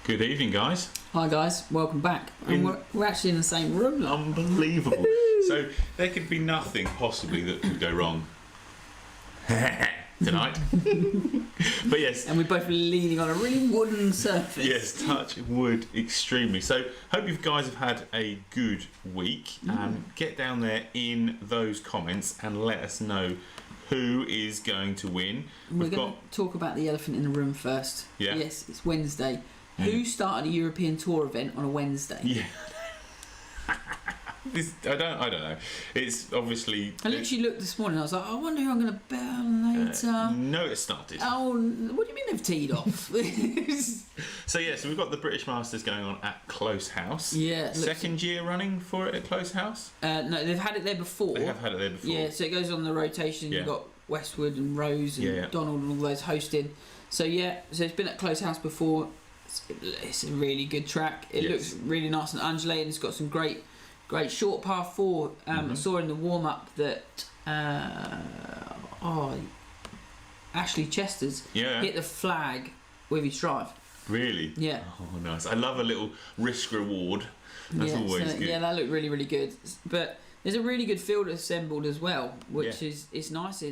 Good evening, guys. Hi guys, welcome back. And we're actually in the same room. Unbelievable. So there could be nothing possibly that could go wrong tonight. But yes. And we're both leaning on a really wooden surface. Yes, touch wood extremely. So hope you guys have had a good week. Get down there in those comments and let us know who is going to win. We're going to talk about the elephant in the room first. Yeah. Yes, it's Wednesday. Who started a European Tour event on a Wednesday? Yeah. I don't know. It's obviously. I literally looked this morning. I was like, I wonder who I'm going to bet on later. No, it started. Oh, what do you mean they've teed off? So we've got the British Masters going on at Close House. Yeah. Second year running for it at Close House. No, they've had it there before. They have had it there before. Yeah, so it goes on the rotation. Yeah. You've got Westwood and Rose and Donald and all those hosting. So so it's been at Close House before. It's a really good track. It looks really nice and undulating. It's got some great short par 4. I saw in the warm up that Ashley Chester's hit the flag with his drive. Really? Yeah. Oh, nice. I love a little risk reward. That's always good. Yeah, that looked really, really good. But there's a really good field assembled as well, which is it's nice.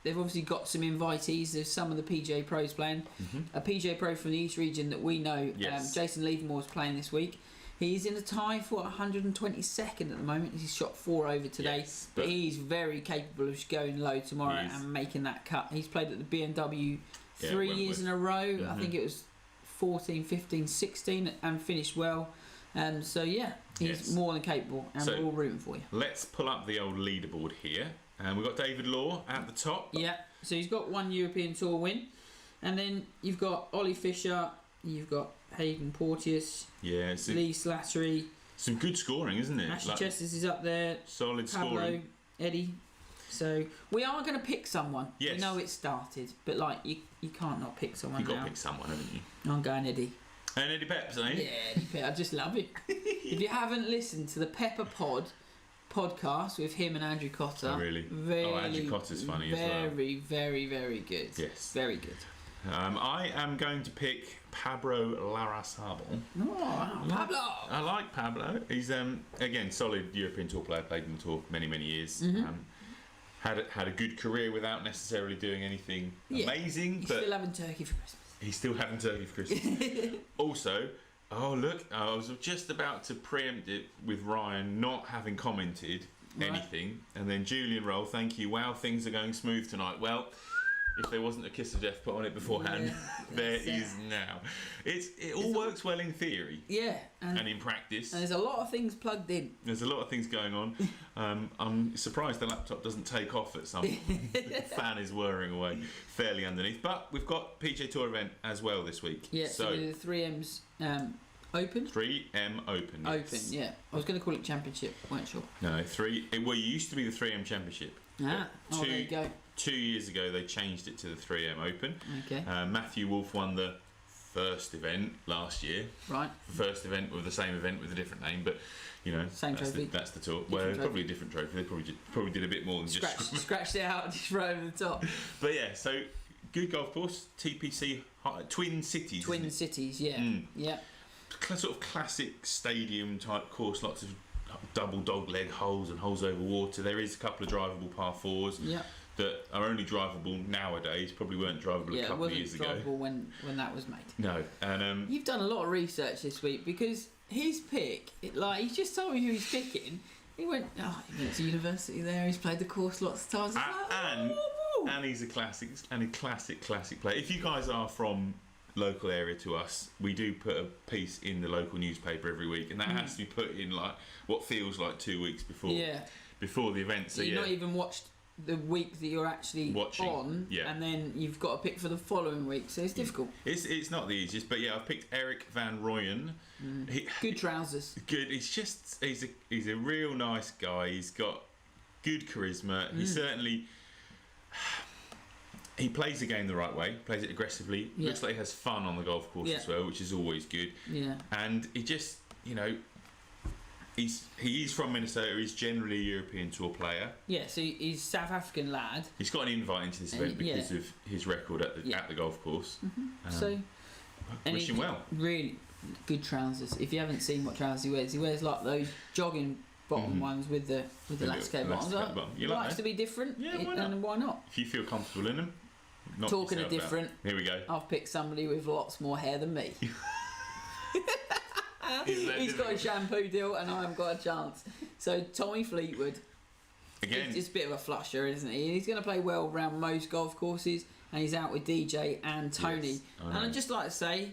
They've obviously got some invitees. There's some of the PGA pros playing. A PGA pro from the East region that we know, Jason Levermore's playing this week. He's in a tie for 122nd at the moment. He's shot 4 over today, but he's very capable of going low tomorrow and making that cut. He's played at the BMW 3 years in a row. I think it was 14, 15, 16 and finished well. He's more than capable, and we're all rooting for you. Let's pull up the old leaderboard here. And we've got David Law at the top. Yeah, so he's got 1 European Tour win. And then you've got Ollie Fisher, you've got Hayden Porteous, Lee Slattery. Some good scoring, isn't it? Ashley Chesters is up there. Solid Pablo, scoring. Eddie. So we are going to pick someone. Yes. We know it started, but you can't not pick someone. You've got to pick someone, haven't you? I'm going Eddie. And Eddie Peps, eh? Yeah, Eddie Peps. I just love it. If you haven't listened to the Pepper podcast with him and Andrew Cotter. Oh, really? Andrew Cotter's funny as well. Very, very, very good. Yes. Very good. I am going to pick Pablo Larrazabal. Oh, Pablo! I like Pablo. He's, again, solid European Tour player, played in the Tour for many, many years. Had a good career without necessarily doing anything amazing. He's still having turkey for Christmas. He's still having turkey for Christmas. Also... Oh, look, I was just about to preempt it with Ryan not having commented anything. And then Julian Roll, thank you. Wow, things are going smooth tonight. Well, if there wasn't a kiss of death put on it beforehand, there is now. It all works well in theory. Yeah. And in practice. And there's a lot of things plugged in. There's a lot of things going on. I'm surprised the laptop doesn't take off at some point. The fan is whirring away fairly underneath. But we've got PGA Tour event as well this week. Yeah, so the 3M's Open? 3M Open, yes. Open, yeah. I was going to call it Championship, weren't sure. No, it used to be the 3M Championship. There you go. 2 years ago, they changed it to the 3M Open. Okay. Matthew Wolff won the first event last year. Right. The first event with the same event with a different name, but same trophy. That's the tour. Well, probably a different trophy. They probably did a bit more than just scratched it out, just right over the top. But yeah, so good golf course, TPC Twin Cities. Twin Cities, yeah, yeah. Sort of classic stadium type course, lots of double dog leg holes and holes over water. There is a couple of drivable par 4s that are only drivable nowadays. Probably weren't drivable a couple of years ago. Yeah, it wasn't drivable when that was made. No, and you've done a lot of research this week because his pick, he just told me who he's picking. He went to university there. He's played the course lots of times. And he's a classic player. If you guys are from local area to us, we do put a piece in the local newspaper every week, and that has to be put in like what feels like 2 weeks before the event. So you've not even watched the week that you're actually watching on, and then you've got to pick for the following week, so it's difficult. It's not the easiest, but yeah, I've picked Eric van Rooyen. Good trousers. Good. He's a real nice guy. He's got good charisma. He certainly he plays the game the right way. Plays it aggressively. Looks like he has fun on the golf course as well, which is always good. Yeah. And he just, he's from Minnesota. He's generally a European Tour player. Yeah, so he's a South African lad. He's got an invite into this event because of his record at the golf course. So, wish him well. Really good trousers. If you haven't seen what trousers he wears like those jogging bottom ones with the elastic bottoms. You He likes to be different. Yeah, why not? And why not? If you feel comfortable in them. Talking of different, here we go. I've picked somebody with lots more hair than me. He's got a shampoo deal and I haven't got a chance. So Tommy Fleetwood, again, he's a bit of a flusher, isn't he? He's going to play well around most golf courses, and he's out with DJ and Tony. Yes, and I'd just like to say,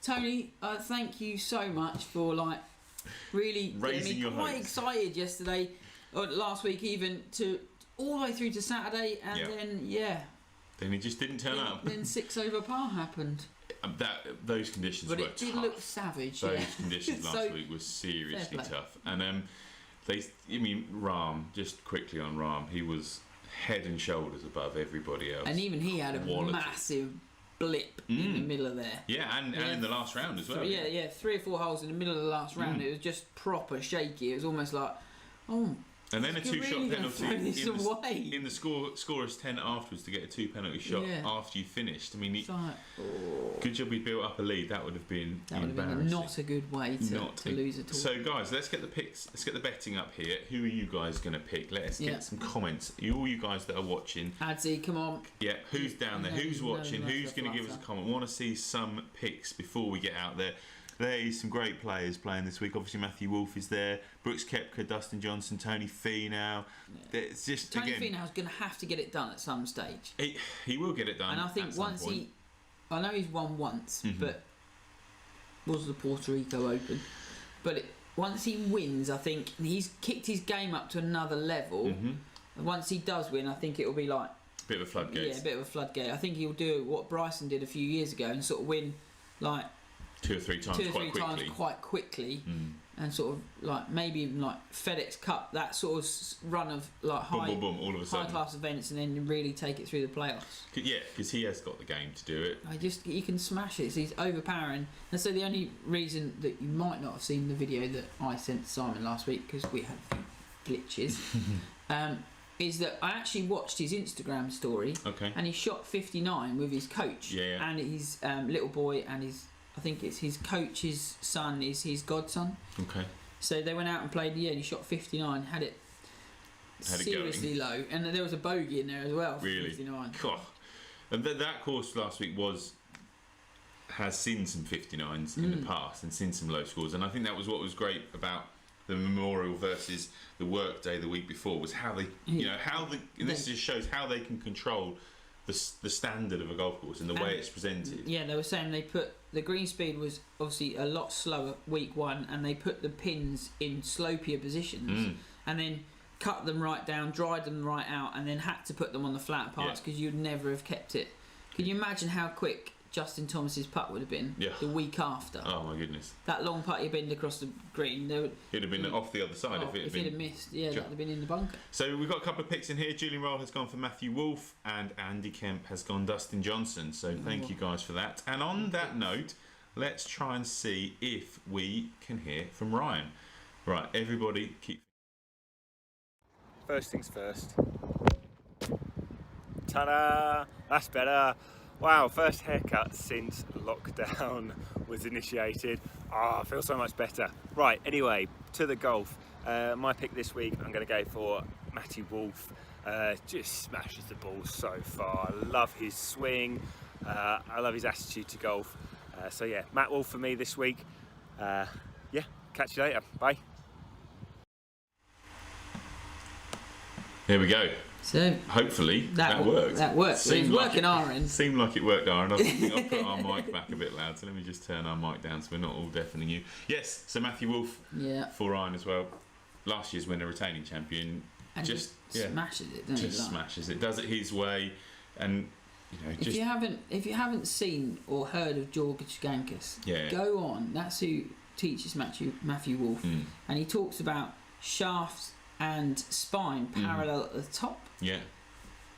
Tony, thank you so much for really raising your quite hopes. Excited yesterday, or last week even, to all the way through to Saturday, and then he just didn't turn up. Then 6 over par happened. Those conditions But were it did tough. look savage. Those conditions last week were seriously tough. And Rahm, just quickly on Rahm, he was head and shoulders above everybody else. And even he had a massive blip in the middle of there. Yeah, and in the last round as well. Yeah, 3 or 4 holes in the middle of the last round. It was just proper shaky. It was almost like, and then a 2-shot penalty in the scorer's tent afterwards to get a 2 penalty shot after you finished. I mean, good job we built up a lead. That would have been embarrassing. Not a good way to lose at all. So guys, let's get the picks. Let's get the betting up here. Who are you guys going to pick? Let us get some comments. All you guys that are watching. Adzi, come on. Yeah, who's down there? Who's watching? Who's going to give us a comment? We want to see some picks before we get out there. There's some great players playing this week. Obviously, Matthew Wolff is there. Brooks Koepka, Dustin Johnson, Tony Finau. It's just Tony Finau's going to have to get it done at some stage. He will get it done. And I think once I know he's won once, but was the Puerto Rico Open. But once he wins, I think he's kicked his game up to another level. And once he does win, I think it will be like a bit of a floodgate. Yeah, a bit of a floodgate. I think he'll do what Bryson did a few years ago and sort of win like 2 or 3 times quite quickly, and sort of maybe even FedEx Cup, that sort of run of high class events, and then really take it through the playoffs. Yeah, because he has got the game to do it. He can smash it. So he's overpowering. And so the only reason that you might not have seen the video that I sent to Simon last week, because we had a few glitches, is that I actually watched his Instagram story. Okay. And he shot 59 with his coach. Yeah. And his little boy, and I think it's his coach's son is his godson. Okay. So they went out and played, and he shot 59, had it seriously low. And there was a bogey in there as well. Really? 59. God. And that course last week has seen some 59s in the past and seen some low scores. And I think that was what was great about the Memorial versus the Workday the week before, was how this just shows how they can control the standard of a golf course and the way it's presented. Yeah, they were saying they put the green speed was obviously a lot slower week 1, and they put the pins in slopier positions and then cut them right down, dried them right out, and then had to put them on the flat parts because you'd never have kept it. Can you imagine how quick Justin Thomas's putt would have been the week after? Oh my goodness! That long putt he binned across the green, it'd have been off the other side if he'd have missed. Yeah, that'd have been in the bunker. So we've got a couple of picks in here. Julian Roll has gone for Matthew Wolff, and Andy Kemp has gone Dustin Johnson. So thank you guys for that. And on that note, let's try and see if we can hear from Ryan. Right, everybody, keep. First things first. Ta-da! That's better. Wow, first haircut since lockdown was initiated. I feel so much better. Right, anyway, to the golf. My pick this week, I'm going to go for Matty Wolff. Just smashes the ball so far. I love his swing. I love his attitude to golf. So yeah, Matt Wolff for me this week. Catch you later. Bye. There we go. So hopefully that worked. That worked. It's working our end. Seemed like it worked our end. I think I'll put our mic back a bit loud. So let me just turn our mic down so we're not all deafening you. Yes. So Matthew Wolff for Ryan as well. Last year's winner, retaining champion. and just smashes it, doesn't he? Just smashes it, does it his way, and if you haven't seen or heard of George Gankas, go on. That's who teaches Matthew Wolff, and he talks about shafts and spine parallel at the top. Yeah.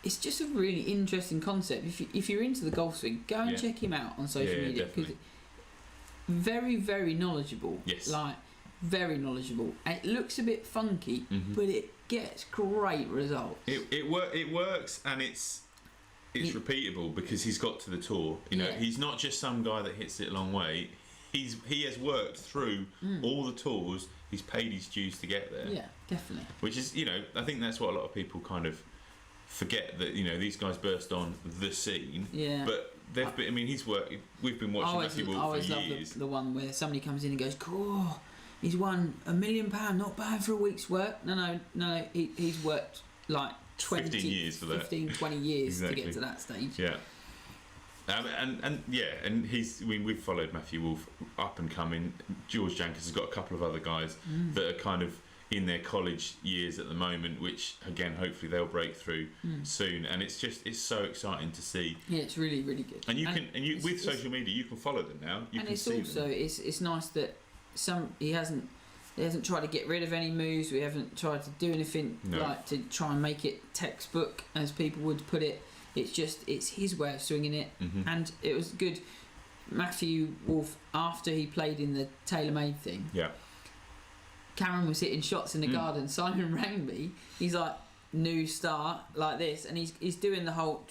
It's just a really interesting concept. If you're into the golf swing, go and check him out on social media, because very, very knowledgeable. Yes. Very knowledgeable. It looks a bit funky, but it gets great results. It works, and it's repeatable because he's got to the tour. He's not just some guy that hits it a long way. He has worked through all the tours. He's paid his dues to get there. Yeah, definitely. Which is, I think that's what a lot of people kind of forget, that these guys burst on the scene. Yeah. But they've been. I mean, he's worked. We've been watching Matthew Wolff for years. The one where somebody comes in and goes, "Cool, he's won £1 million. Not bad for a week's work." No. He's worked like 15 years for that. 20 years exactly. to get to that stage. Yeah. And we've followed Matthew Wolff up and coming. George Jankus has got a couple of other guys that are kind of in their college years at the moment, which again hopefully they'll break through soon. And it's so exciting to see. Yeah, it's really, really good. And with social media you can follow them now. It's nice that he hasn't tried to get rid of any moves. We haven't tried to do anything like to try and make it textbook, as people would put it. It's his way of swinging it, and it was good. Matthew Wolff, after he played in the TaylorMade thing, Cameron was hitting shots in the garden. Simon rang me. He's like, new start like this, and he's doing the whole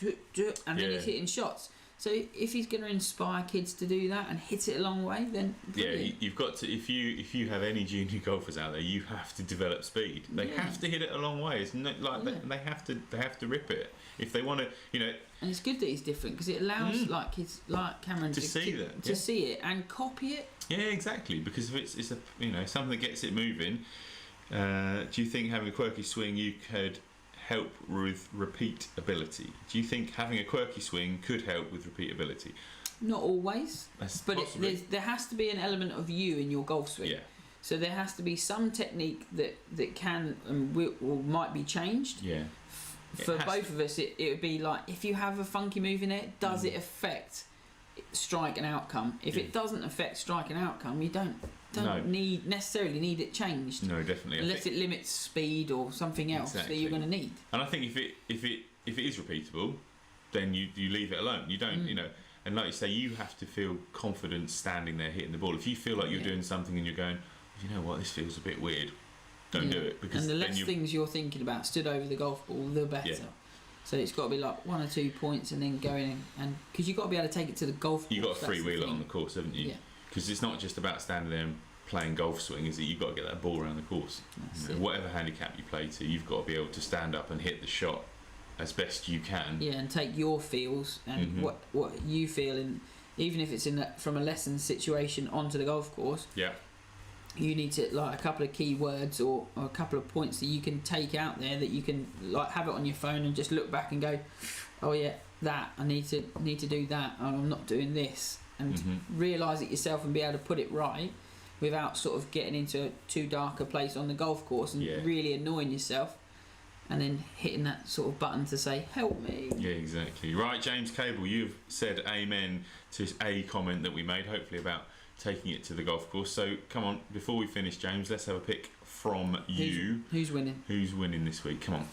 and then he's hitting shots. So if he's going to inspire kids to do that and hit it a long way, then brilliant. You've got to. If you have any junior golfers out there, you have to develop speed. They have to hit it a long way. It's not like they have to rip it if they want to. And it's good that he's different, because it allows kids like Cameron to see that, to see it and copy it. Yeah, exactly. Because if it's something that gets it moving. Do you think having a quirky swing you could help with repeatability? Do you think having a quirky swing could help with repeatability? Not always, but there has to be an element of you in your golf swing. Yeah. So there has to be some technique that can and might be changed. Yeah. For both of us, it would be like, if you have a funky move in it, does it affect strike and outcome? If it doesn't affect strike and outcome, you don't necessarily need it changed. No, definitely. Unless it limits speed or something else that you're going to need. And I think if it is repeatable, then you leave it alone. You don't, and like you say, you have to feel confident standing there hitting the ball. If you feel like you're doing something and you're going, you know what, this feels a bit weird, don't do it. Because and the less things you're thinking about stood over the golf ball, the better. Yeah. So it's got to be like 1 or 2 points and then going and because you've got to be able to take it to the golf course. You've got a freewheeler on the course, haven't you? Yeah. Because it's not just about standing there and playing golf swing, is it? You've got to get that ball around the course. Whatever handicap you play to, you've got to be able to stand up and hit the shot as best you can. Yeah, and take your feels and what you feel, and even if it's from a lesson situation onto the golf course. Yeah. You need to like a couple of key words or a couple of points that you can take out there, that you can like have it on your phone and just look back and go, oh yeah, that I need to do that. Oh, I'm not doing this, and realise it yourself and be able to put it right without sort of getting into a too dark a place on the golf course and really annoying yourself, and then hitting that sort of button to say help me. Yeah, exactly. Right, James Cable, you've said amen to a comment that we made, hopefully about taking it to the golf course. So come on, before we finish, James, let's have a pick from you. Who's winning? Who's winning this week? Come on.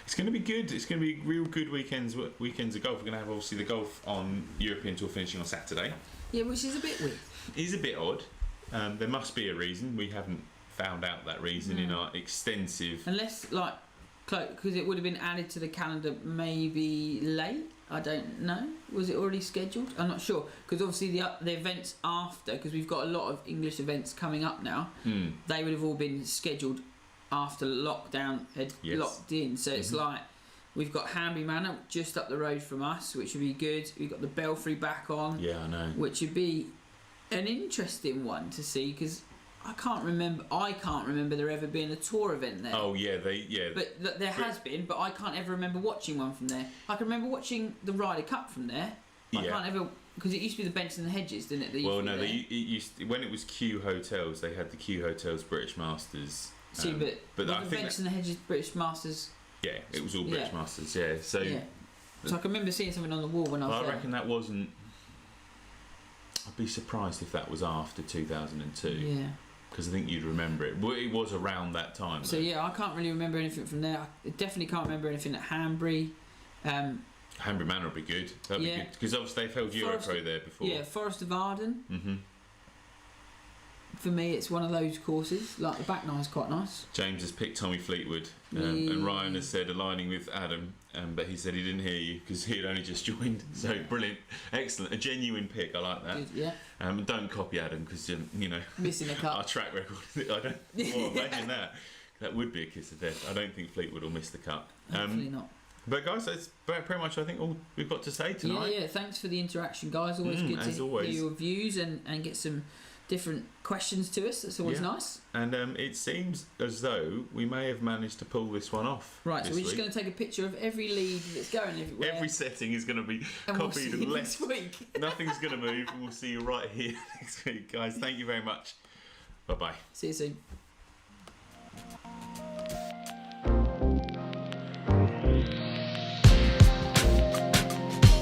It's going to be good. It's going to be real good weekends of golf. We're going to have obviously the golf on European Tour finishing on Saturday. Yeah, which is a bit weird. It is a bit odd. There must be a reason. We haven't found out that reason in our extensive... Unless, because it would have been added to the calendar maybe late. I don't know. Was it already scheduled? I'm not sure. Because obviously the events after, because we've got a lot of English events coming up now, they would have all been scheduled after lockdown had locked in. So it's like, we've got Hanby Manor just up the road from us, which would be good. We've got the Belfry back on. Yeah, I know. Which would be an interesting one to see, because I can't remember there ever being a tour event there. Oh yeah, But there has been, but I can't ever remember watching one from there. I can remember watching the Ryder Cup from there. I can't ever, because it used to be the Bench and the Hedges, didn't it? Well, no, it used when it was Q Hotels, they had the Q Hotels British Masters See, but I think Benson Hedges British Masters. yeah, it was all British Masters. Yeah, so Yeah. So I can remember seeing something on the wall when I was I there. reckon that wasn't. I'd be surprised if that was after 2002. Yeah. Because I think you'd remember it. Well, it was around that time. So though. yeah, I can't really remember anything from there. I definitely can't remember anything at Hanbury. Hanbury Manor would be good. That'd be good because obviously they've held Europro there before. Yeah, Forest of Arden. Mhm. For me, it's one of those courses. Like the back nine's quite nice. James has picked Tommy Fleetwood, and Ryan has said aligning with Adam, but he said he didn't hear you because he had only just joined. So brilliant, excellent, a genuine pick. I like that. Good, yeah. Don't copy Adam because you know Missing a cut. our track record. I don't. Oh, imagine that. That would be a kiss of death. I don't think Fleetwood will miss the cut. Hopefully not. But guys, that's pretty much I think all we've got to say tonight. Yeah. Thanks for the interaction, guys. Always good to hear your views and get some different questions to us. That's always nice. And it seems as though we may have managed to pull this one off. Right, so we're just going to take a picture of every lead that's going everywhere. Every setting is going to be and copied we'll see and you left. next week. Nothing's going to move. We'll see you right here next week, guys. Thank you very much. Bye bye. See you soon.